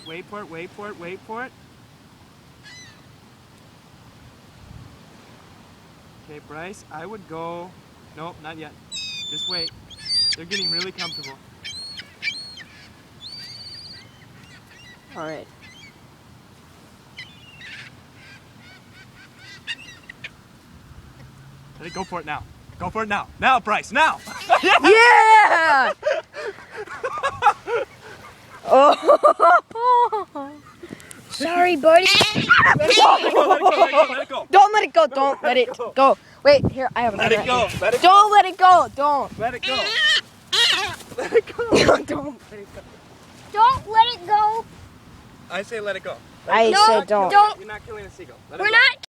Wait for it, wait for it, wait for it. Okay, Bryce, I would go... Nope, not yet. Just wait. They're getting really comfortable. All right. Let it go for it now. Go for it now. Now, Bryce, now! Yeah! Oh. Sorry, buddy. Let it go, let it go. Don't let it go. Don't let it go. Wait, here, I have a Let it go. Let it go. Don't let it go. Don't. Let it go. Let it go. Don't let it go. Don't let it go. I say let it go. I say don't. Don't. You're not killing a seagull. Let it We're go. not